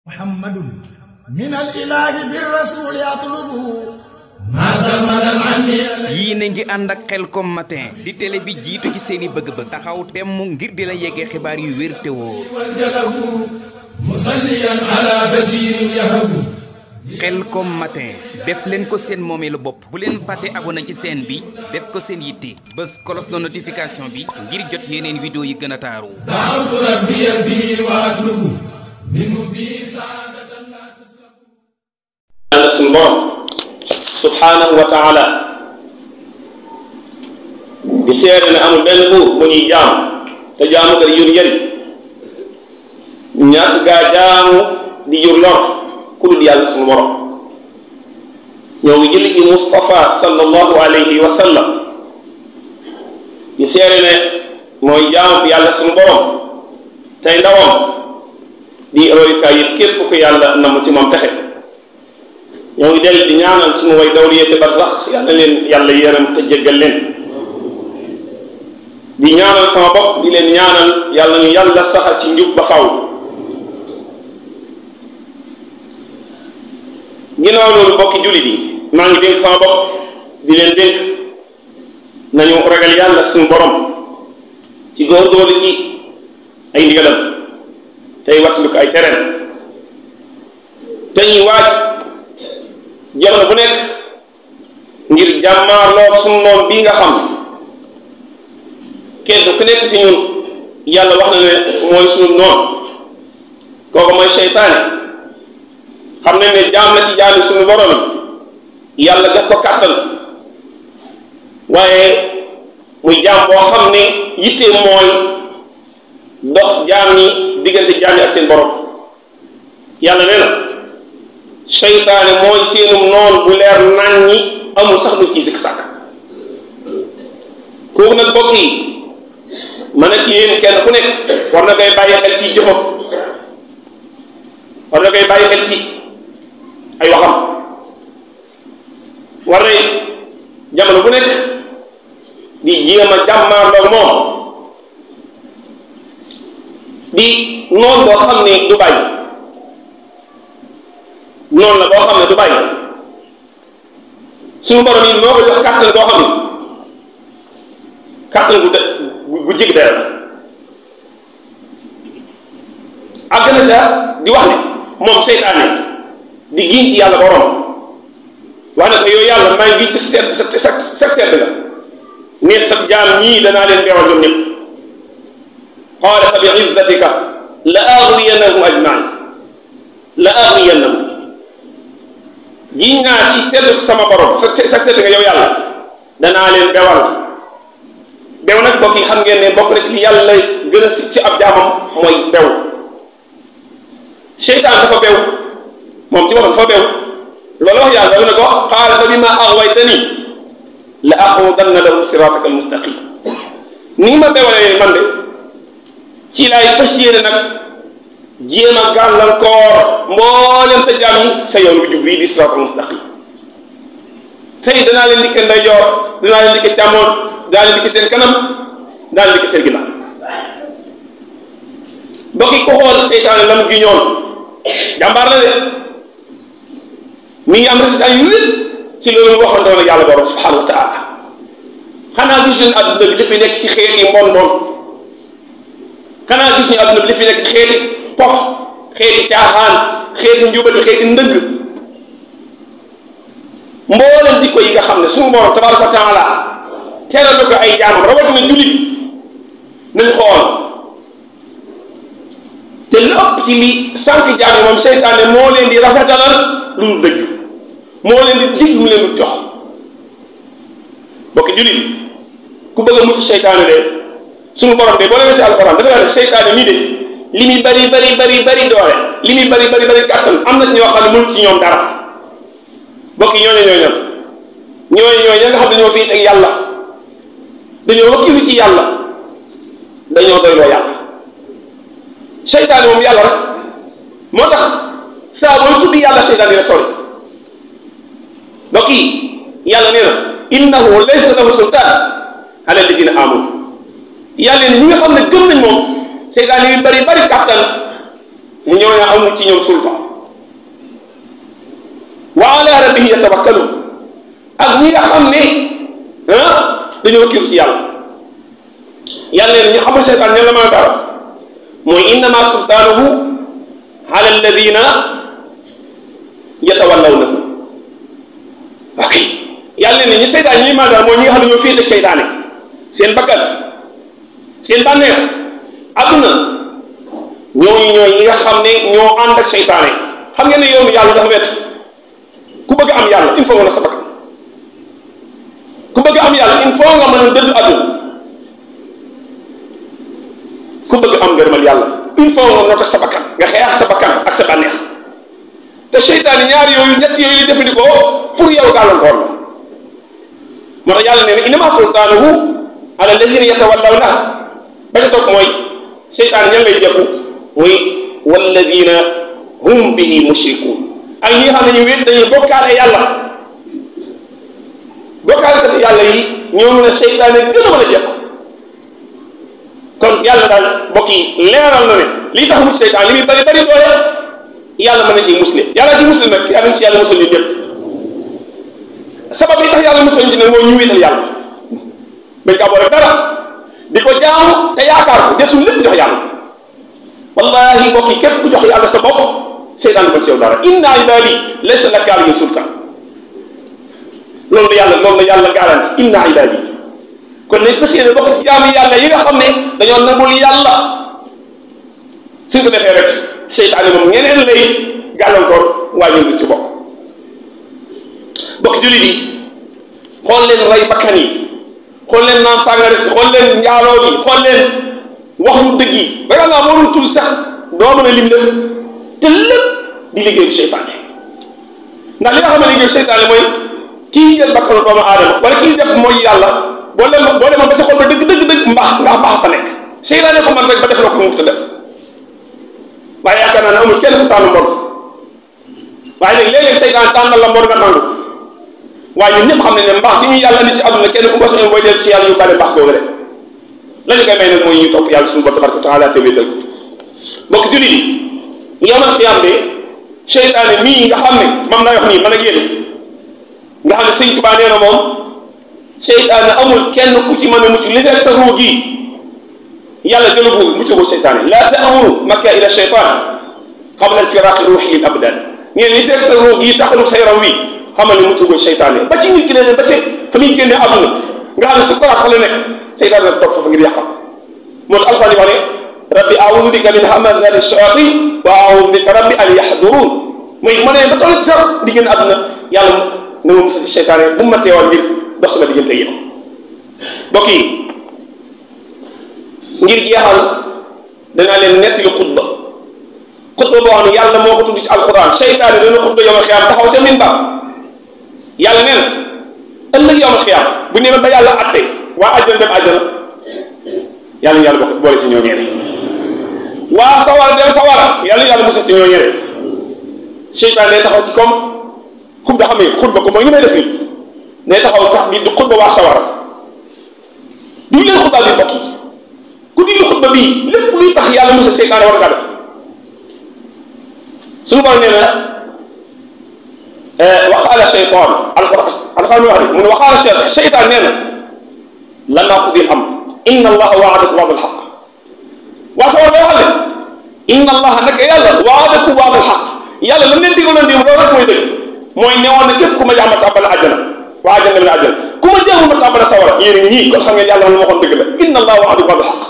محمد من الإله بالرسول يطلب yii na ngi ànd ak Khelcom matin di télé bi jiitu ci seeni bëgg-bëgg taxaw temm ngir di la yeggee xibaar yu wér te wóor Khelcom matin def leen ko seen moomeelu bopp bu leen fàtte abonné ci chaîne bi def ko seen yitte bës cloche de notification bi ngir jot yeneen vidéo yi gën a taaru suñu borom subhanahu wa taala di seede ne amul benn buur bu ñuy jaam te jaamu ga di jur njëriñ ñàkk gaa jaamu di jur lor ku dul yàlla suñu borom ñoo ngi julli ci Mustafa sallallahu alayhi wa sallam di seede ne mooy jaamu bi yàlla suñu borom tey ndawam di royukaay yi képp ku yàlla namm ci moom texe ñoo ngi dellu di ñaanal suñu way dawliyee te barsax yàlla leen yàlla yërëm te jéggal leen di ñaanal sama bopp di leen ñaanal yàlla ñu yàlla saxal ci njub ba faw ginnaaw loolu mbokki jullit yi maa ngi dénk sama bopp di leen dénk nañu ragal yàlla suñu borom ci góorgóorlu ci ay ndigalam tey wattandiku ay tereen te ñuy waaj jamono bu nekk ngir jàmmaarloo suñu noon bii nga xam kenn ku nekk ci ñun yàlla wax na ne mooy suñu noon kooku mooy seytaane xam nañ ne jaam na ci jaami suñu borom yàlla def ko kàttan waaye muy jaam boo xam ne yittee mooy dox jaam ñi diggante jaam ñi ak seen borom yàlla nee na seytaane mooy seenum noon bu leer nañ ñi amul sax lu ciy sikk sàkk kooku nag bokk yi man ak yéen kenn ku nekk war na koy bàyyi xel ci jëfam war na koy bàyyi xel ci ay waxam war na jamono bu nekk di jéem a jàmmaarloo moom di noon boo xam ne du bàyyi noonu la boo xam ne du bàyyi suñu borom yi moo ko jox kàttan boo xam ne kàttan gu jig dara àgg na sa di wax ne moom seytaane di giñ ci yàlla borom wax ne ko yow yàlla maa ngi ci sa tedd nga neex sa jaam ñii danaa leen beewal ñoom ñëpp qaala fa bi izzatika la aghwiyannahum ajmain la aghwiyannahum giñ naa ci tedd sama borom sa tedd nga yow yàlla danaa leen bewal bew nag bokk yi xam ngeen ne bokk na ci li yàlla gën a ci ab jaamam mooy bew seytaan dafa bew moom ci boppam dafa bew loolu wax yàlla dafa ne ko qaala fa bima aghwaytani la aqudanna lahum siraataka almustaqim ni ma bewalee man de ci laay fas yéene nag jéem a gàllankoor mboolem sa jaam yi sa yoon bi jub bii di siraatal mustaqim tey danaa leen dikke ndeyjoor danaa leen dikke càmmoon danaa leen dikke seen kanam danaa leen dikke seen ginnaaw mbokk yi ko xool seytaane lam gi ñoon jàmbaar la de mi ngi am résultat yu wér ci loolu mu waxandoon yàlla borom subhanahu wa taala xanaa gis leen adduna bi li fi nekk ci xeeti mbon mbon xanaa gis ñu adduna bi li fi nekk ci xeeti pox xeeti caaxaan xeeti njubati xeeti ndëgg mboolem jikko yi nga xam ne suñu borom tabaraka wa taala teral na ko ay jaamam rawatina jullit nañ xool te lu ëpp ci li sànq jaam moom seytaane moo leen di rafetalal lu dul dëgg moo leen di dig mu leen di jox bokk jullit ku bëgg a mucc seytaane de suñu borom de boo demee ci alxuraan da nga wax ne seytaane mii de li muy bari doole li muy bari kàttan am na ñoo xam ne mënu ci ñoom dara bokk ñooñu ñooy ña nga xam ne ñoo fi ak yàlla dañoo wakkilu ci yàlla dañoo doyloo yàlla seytaane moom yàlla rek moo tax saa booy tuddi yàlla seytaane dina sori bokk yi yàlla nee na innahu laysa lahu sultaan ala alladina amanu yàlla ñi nga xam ne gëm nañ moom seytaane yi bari kàttan ñooñu amul ci ñoom sulta wa ala rabbihi yatawakkalun ak ñi nga xam ne dañoo kiir ci yàlla yàlla leen ñu xamul seytaan ñan la mën a dara mooy innama sultaanuhu ala alladina yatawallawnahu ok yàlla leen ñu seytaan ñi mën a dara mooy ñi nga xam ne ñoo féete seytaane seen bakkan seen bànneex adduna ñooñu ñooy ñi nga xam ne ñoo ànd ak seytaane xam ngeen ne yoonu yàlla dafa wet ku bëgg am yàlla il faut nga na sa bakkan ku bëgg am yàlla il faut nga mën a dëdd adduna ku bëgg am ngërëmal yàlla il faut nga noot ak sa bakkan nga xeex sa bakkan ak sa bànneex te seytaane ñaar yooyu ñett yooyu li jëfandikoo pour yow gàllankoor la moo tax yàlla nee na innama sultaanuhu ala alladina yatawallawna ba ca toog mooy seytaane ñan lay jëkku muy walladina hum bihi mushrikun ak ñi nga xam ne ñu wét dañuy bokkaale yàlla bokkaale kat yàlla yi ñoom la seytaane gën a mën a jëkku kon yàlla daal mbokk yi leeral na ne lii tax mucc seytaan li muy bari bari doole yàlla mën na ciy musle yàlla ci musle nag yàlla ci yàlla musal ñu ñëpp sabab yi tax yàlla musal ñu ci nag mooy ñu wéetal yàlla bañ kaa boole dara di ko jaamu te yaakaar ko desul lépp jox yàlla wallahi mbokk yi képp ku jox yàlla sa bopp seytaan du ko ci yow dara inna ibadi laysa laka alayhim sultaan loolu la yàlla garanti inna ibadi kon nañ fas yéene bokk ci jaamu yàlla yi nga xam ne dañoo nangul yàlla suñ ko defee rek seytaane moom ñeneen lay gàllankoor waaye ñu ci bokk bokk jullit yi xool leen rey bakkan yi xool leen naan sàngara si xool leen njaaloo yi xool leen wax lu dëgg yi ragal naa moo tul sax doo mën a lim lépp te lépp di liggéeyu seytaane ndax li nga xam ne liggéeyu seytaane mooy kii jël bakkanu doomu aadama wala kii def mooy yàlla boo demoon ba ca xol ba dëgg mbaax fa nekk seytaane ko man rek ba def la ko mu ko def waaye yaakaar naa ne amul kenn ku tànn mbon waaye nag léeg-léeg seytaane tànnal la mbon nga nangu waaye ñun ñëpp xam ne mbaax gi ñu yàlla indi ci àdduna kenn ku ko soñoon booy del ci yàlla yu bale mbaax googu rek la ñu koy may nag mooy ñu topp yàlla suñu bopp tabaraka wa taala te wéetal mbokk jullit yi yomal xiyaam de seytaane mii nga xam ne moom naa wax nii man ak yéen nga xam ne sëñ Touba nee na moom seytaane amul kenn ku ci mën a mucc li fekk sa ruu gi yàlla jëlagul muccagul seytaane laa ta'muru makka ila shaytaan qabla al-firaaqi ruuhi lil abdaan ngeen li fekk sa ruu gi taxalu sa yaram wi xamal ne muccagul seytaane ba ci nit ki ne ba ci fa muy génne àdduna nga xam ne su koraat fa la nekk seytaane dafa toog foofu ngir yàqal moo tax alxuraan wax ne rabbi a'uudu bika min hamazaati shayaatiin wa a'uudu bika rabbi an yahduruun mooy mu ne ba toll ci sax di génn àdduna yàlla na ma musal seytaane bu ma teewal ngir dox sama diggante yéen mbokk yi ngir jeexal danaa leen nettali xutba boo xam ne yàlla moo ko tudd ci alquran seytaane dana xutba yawmal xiyaam taxaw ca minbar yàlla nee na ëllëg yawmal xiyaam bu ñu ba yàlla atte waa àjjana dem àjjana yàlla bokk boole ci ñoo ñene waa sawara dem sawara yàlla musal ci ñoo ñene seytaane day taxaw ci comme xutba xam ne xutba ko mooy ñu may def nii day taxaw tax bi di xutba waa sawara du leen xutba bi mbokk yi ku diglu xutba bii lépp luy tax yàlla musa seytaane war ngaa def suñu borom nee na waxaala seytaan alxuraan wax ne mu ne waxaala seytaan nee na lanaa qudi am inna allaha waadakum waadal xaq waa sawara day wax ne inna allaha naka yàlla waadakum waadal xaq yàlla lam leen digaloon di loolu rek mooy dëgg mooy newoon na képp ku ma jaamat àbbala àjjana waa àjjana la àjjana ku ma jaamu ma àbbala sawara yéen ñii kon xam ngeen yàlla la waxoon dëgg la inna allaha waadakum waadal xaq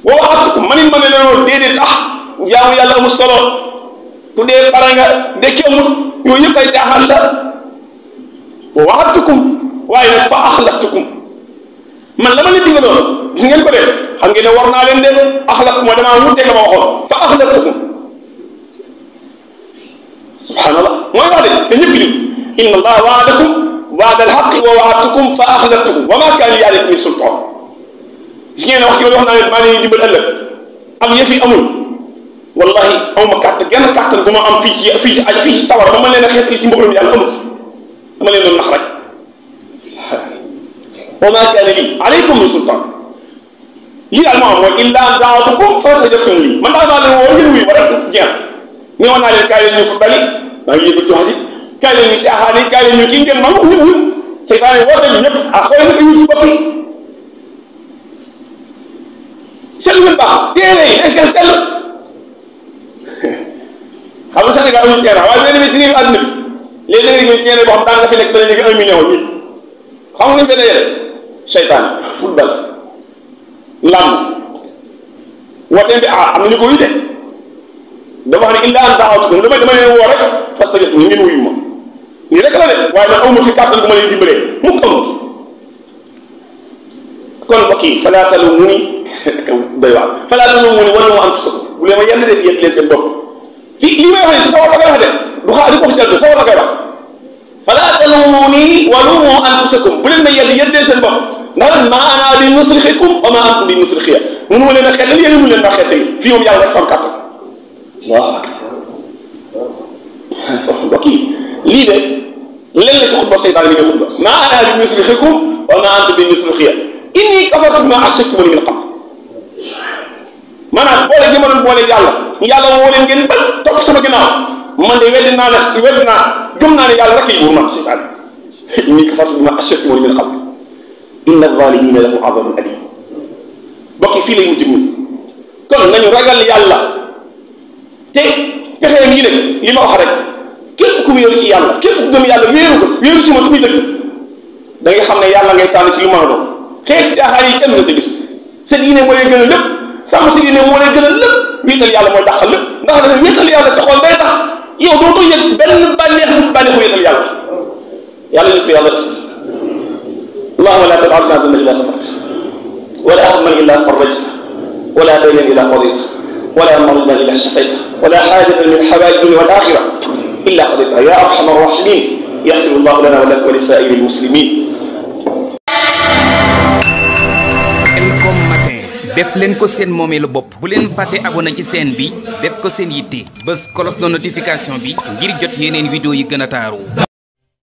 wa waxatukum man it ma ne leen déedéet jaamu yàlla amul solo ku dee pare nga dekki amul yooyu yëpp ay jaaxal la wa waxatukum waaye nag fa axlaftukum man la ma leen digaloon gis ngeen ko def xam ngeen ne war naa leen de axlaf moo damaa wutee nga ma waxoon fa axlaftukum subhanallah mooy wax de te ñëpp di inna allaha waadakum waada alxaqi wa waadtukum fa axlaftukum wa ma kaana li alaykum min sultaan gis ngeen ne wax wax naa leen maa leen dimbal ëllëg am yëf yi amul wallahi awma kàttan genn kàttan bu ma am fii ci sawara ba ma leen a xeet ci mbugalum yàlla amul dama leen doon nax rek wa ma kaana li alaykum min sultaan lii daal moo am mooy illaa daawatukum fastajabtum lii man daal maa leen woo ngeen wuyu ma rek jeex ni woon naa leen kaay leen ñu football yi maa ngi yëg ci wax ji kaay leen ñu caaxaan yi kaay leen ñu kii ngeen ma ñu wuyu seytaane woote ñu ñëpp ah xool nga ñu si bopp yi seetlu ngeen baax téere yi est-ce que tell xam nga Sénégal amul terrain waaye bu ngeen demee ci réew àdduna bi léegi da ngay gis terrain boo xam daan nga fi nekk dana léegi 1 million nit xam nga benn yére seytaan football lamb woote bi am na ñu ko wuyu de dama wax ne illa an daawatukum dama leen woo rek fastajabtum ni ngeen wuyu ma nii rek la de waaye man aw ma fi kàttan bu ma leen dimbalee mukk amut kon mbokk yi falaa taluumuuni doy waar falaa taluumuuni wa luumu anfusakum bu leen ma yenn de yéen leen seen bopp fii li may wax ne sawar la koy wax de du xaar di ko wax ci sawar la koy wax falaa taluumuuni wa luumu anfusakum bu leen ma yenn yéen leen seen bopp ndax maa ana bi musrixikum wa maa antum bi musrixiya mënu ma leen a xeetal yéen mënu leen a xeetal fii moom yàlla rek fam kàttan waaw mbokk yi lii de leen la ci xutba seytaan bi nga xutba maa ana bi musrixikum wa maa antum bi musrixiya inni kafartu bimaa ashraktumuni min qabl maanaam boole gi ma doon boole yàlla woo leen ngeen bañ topp sama ginnaaw man de weddi naa gëm naa ne yàlla rek yi buur man seytaan inni kafartu bimaa ashraktumuni min qabl inna zaalimiina lahum azaabun aliim bokk fii lay mujj muy kon nañu ragal yàlla te pexeem yi nag li ma wax rek képp ku wéeru ci yàlla képp ku gëm yàlla wéeru si ma muy dëgg da nga xam ne yàlla ngay tànn ci lu mën a doon xeeti caaxaan yi kenn nga ko gis sa diine moo lay gën a lépp sàmm si diine moo lay gën a lépp wéetal yàlla mooy dàqal lépp ndax nag wéetal yàlla sa xol day tax yow dootoo yëg benn bànneexu wéetal yàlla yàlla ñu ko yàlla def اللهم لا تجعلنا ذنبا الا غفرته ولا هما الا فرجته ولا دينا الا قضيته ولا مريضا الا شفيته ولا حاجه من حوائج الدنيا والاخره الا قضيتها يا ارحم الراحمين يغفر الله لنا ولك ولسائر المسلمين. def leen ko seen moomeelu bopp bu leen fàtte abonné ci chaîne bi def ko seen yitte bës cloche de notification bi ngir jot yeneen vidéo yi gën a taaru.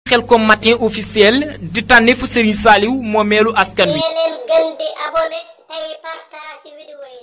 Khelcom matin officiel di tànneefu Serigne Saliou moomeelu askan wi. leen gën di abonné tey partage vidéo yi.